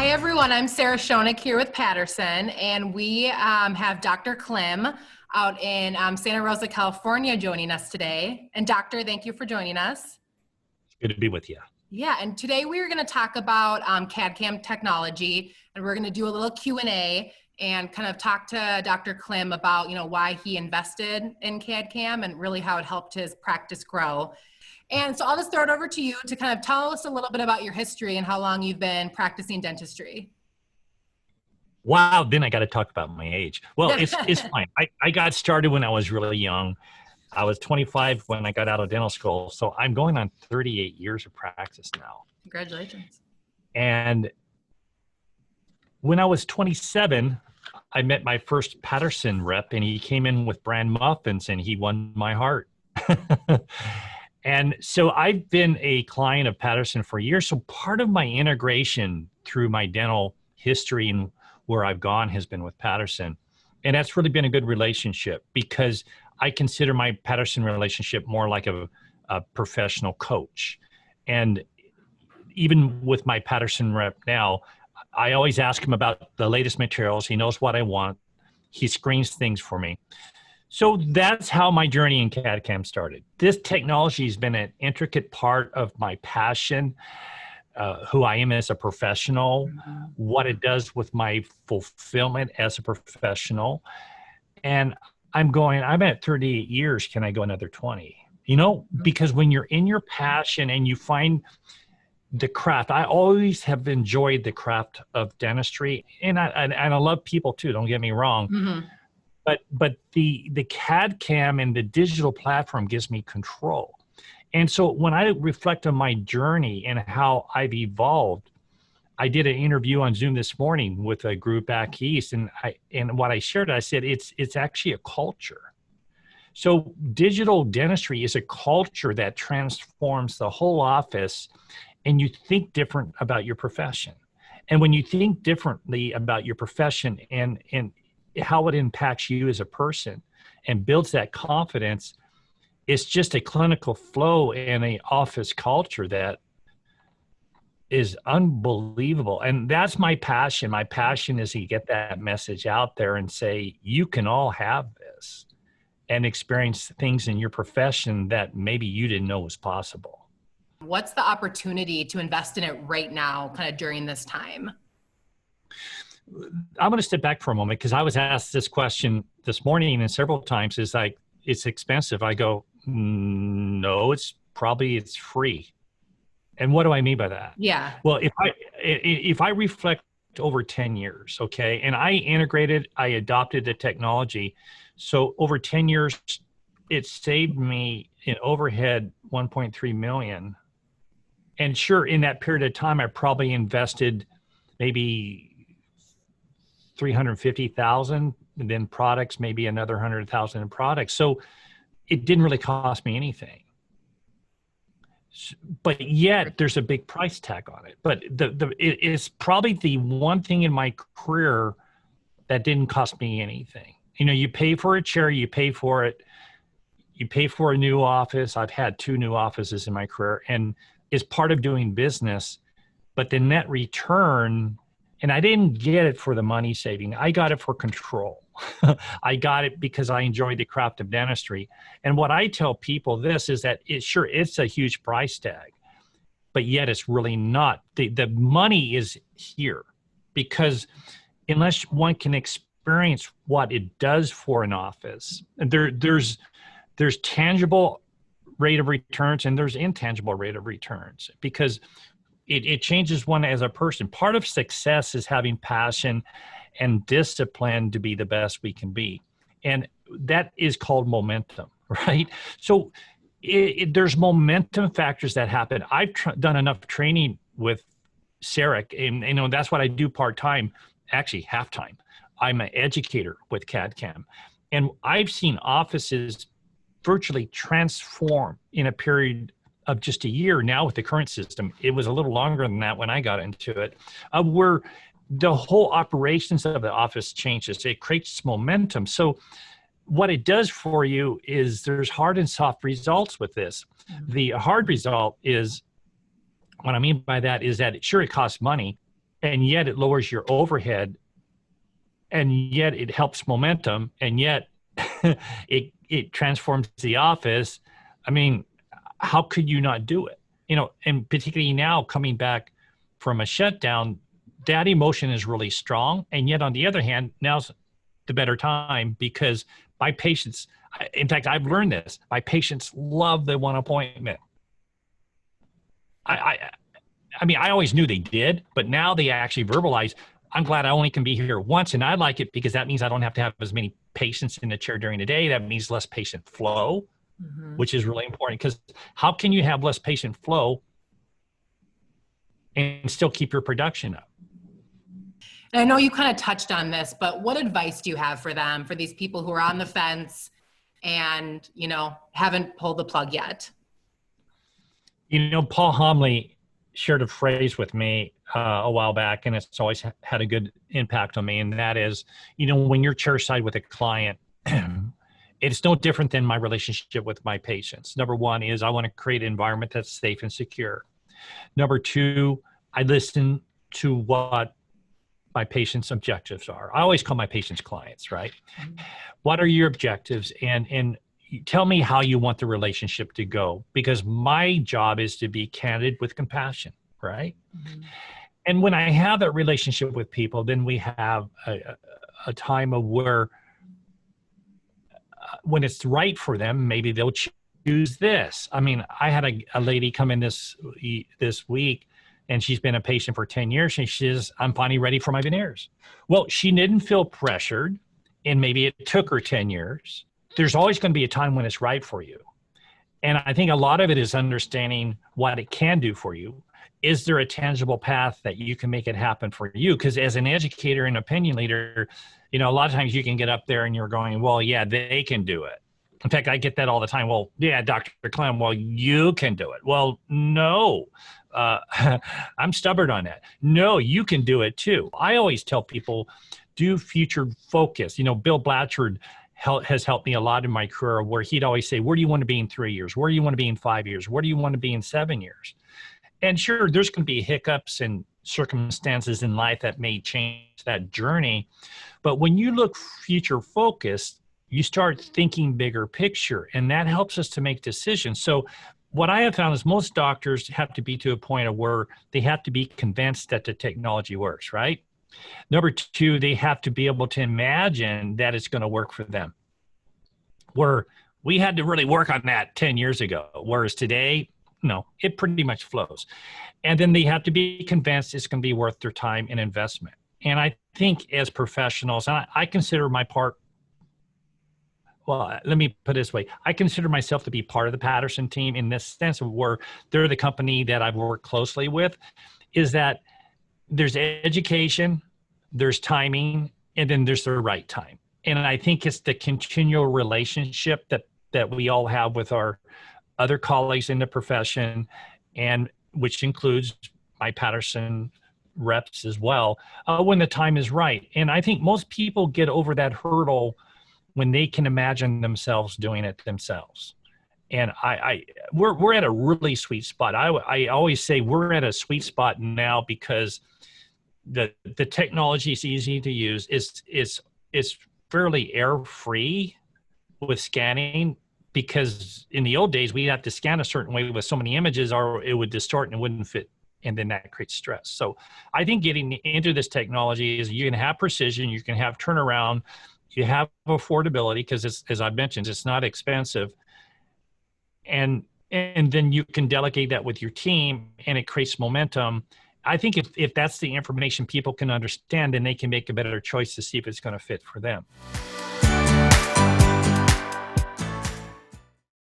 Hi, everyone. I'm Sarah Schoenig here with Patterson, and we have Dr. Klim out in Santa Rosa, California, joining us today. And Doctor, thank you for joining us. Good to be with you. Yeah, and today we are going to talk about CAD-CAM technology, and we're going to do a little Q&A and kind of talk to Dr. Klim about, why he invested in CAD-CAM and really how it helped his practice grow. And so I'll just throw it over to you to kind of tell us a little bit about your history and how long you've been practicing dentistry. Wow, then I got to talk about my age. Well, it's fine. I got started when I was really young. I was 25 when I got out of dental school. So I'm going on 38 years of practice now. Congratulations. And when I was 27, I met my first Patterson rep, and he came in with brand muffins, and he won my heart. And so I've been a client of Patterson for years. So part of my integration through my dental history and where I've gone has been with Patterson. And that's really been a good relationship because I consider my Patterson relationship more like a professional coach. And even with my Patterson rep now, I always ask him about the latest materials. He knows what I want. He screens things for me. So that's how my journey in CAD-CAM started. This technology has been an intricate part of my passion, who I am as a professional, what it does with my fulfillment as a professional. And I'm at 38 years. Can I go another 20? Because when you're in your passion and you find the craft, I always have enjoyed the craft of dentistry. And I love people too, don't get me wrong. Mm-hmm. But the CAD-CAM and the digital platform gives me control. And so when I reflect on my journey and how I've evolved, I did an interview on Zoom this morning with a group back east, and what I shared, I said, it's actually a culture. So digital dentistry is a culture that transforms the whole office, and you think different about your profession. And when you think differently about your profession and how it impacts you as a person and builds that confidence, it's just a clinical flow and an office culture that is unbelievable. And that's my passion. My passion is to get that message out there and say, you can all have this and experience things in your profession that maybe you didn't know was possible. What's the opportunity to invest in it right now, kind of during this time? I'm going to step back for a moment because I was asked this question this morning and several times. Is like, it's expensive. I go, no, it's free. And what do I mean by that? Yeah. Well, if I reflect over 10 years, okay, and I adopted the technology. So over 10 years, it saved me in overhead 1.3 million. And sure, in that period of time, I probably invested maybe 350,000, and then products, maybe another 100,000 in products. So it didn't really cost me anything. But yet there's a big price tag on it. But it is probably the one thing in my career that didn't cost me anything. You pay for a chair, you pay for it, you pay for a new office. I've had 2 new offices in my career, and it's part of doing business. But the net return, and I didn't get it for the money saving. I got it for control. I got it because I enjoyed the craft of dentistry. And what I tell people this is that it's a huge price tag, but yet it's really not. The money is here because unless one can experience what it does for an office, there's tangible rate of returns and there's intangible rate of returns because it changes one as a person. Part of success is having passion and discipline to be the best we can be. And that is called momentum, right? So there's momentum factors that happen. I've done enough training with Sarah, and that's what I do part-time, actually half-time. I'm an educator with CAD-CAM. And I've seen offices virtually transform in a period of just a year. Now with the current system, it was a little longer than that when I got into it, where the whole operations of the office changes. It creates momentum. So what it does for you is there's hard and soft results with this. The hard result is, what I mean by that is that sure, it costs money, and yet it lowers your overhead, and yet it helps momentum, and yet it transforms the office. I mean, how could you not do it? You know, and particularly now coming back from a shutdown, that emotion is really strong. And yet on the other hand, now's the better time because my patients, in fact, I've learned this, my patients love the one appointment. I mean, I always knew they did, but now they actually verbalize, I'm glad I only can be here once. And I like it because that means I don't have to have as many patients in the chair during the day. That means less patient flow, which is really important, because how can you have less patient flow and still keep your production up? And I know you kind of touched on this, but what advice do you have for them, for these people who are on the fence and, you know, haven't pulled the plug yet? You know, Paul Homley shared a phrase with me a while back, and it's always had a good impact on me. And that is, you know, when you're chairside with a client, it's no different than my relationship with my patients. Number one is I want to create an environment that's safe and secure. Number two, I listen to what my patients' objectives are. I always call my patients clients, right? What are your objectives? And tell me how you want the relationship to go, because my job is to be candid with compassion, right? And when I have that relationship with people, then we have a time of where when it's right for them, maybe they'll choose this. I mean, I had a lady come in this week, and she's been a patient for 10 years. And she says, I'm finally ready for my veneers. Well, she didn't feel pressured, and maybe it took her 10 years. There's always going to be a time when it's right for you. And I think a lot of it is understanding what it can do for you. Is there a tangible path that you can make it happen for you? Because as an educator and opinion leader, you know, a lot of times you can get up there and you're going, well, yeah, they can do it. In fact, I get that all the time. Well, yeah, Dr. Klim, well, you can do it. Well, no, I'm stubborn on that. No, you can do it too. I always tell people, do future focus. You know, Bill Blatchford has helped me a lot in my career, where he'd always say, where do you want to be in 3 years? Where do you want to be in 5 years? Where do you want to be in 7 years? And sure, there's going to be hiccups and circumstances in life that may change that journey. But when you look future focused, you start thinking bigger picture, and that helps us to make decisions. So what I have found is most doctors have to be to a point of where they have to be convinced that the technology works, right? Number two, they have to be able to imagine that it's going to work for them. Where we had to really work on that 10 years ago, whereas today, no, it pretty much flows. And then they have to be convinced it's going to be worth their time and investment. And I think as professionals, and I consider my part, well, let me put it this way. I consider myself to be part of the Patterson team in this sense of where they're the company that I've worked closely with, is that there's education, there's timing, and then there's the right time. And I think it's the continual relationship that we all have with our other colleagues in the profession, and which includes my Patterson reps as well, when the time is right. And I think most people get over that hurdle when they can imagine themselves doing it themselves. And we're at a really sweet spot. I always say we're at a sweet spot now because the technology is easy to use. It's fairly error-free with scanning, because in the old days we had to scan a certain way with so many images, or it would distort and it wouldn't fit, and then that creates stress. So I think getting into this technology is you can have precision, you can have turnaround, you have affordability, because as I've mentioned, it's not expensive. And then you can delegate that with your team, and it creates momentum. I think if that's the information people can understand, then they can make a better choice to see if it's going to fit for them.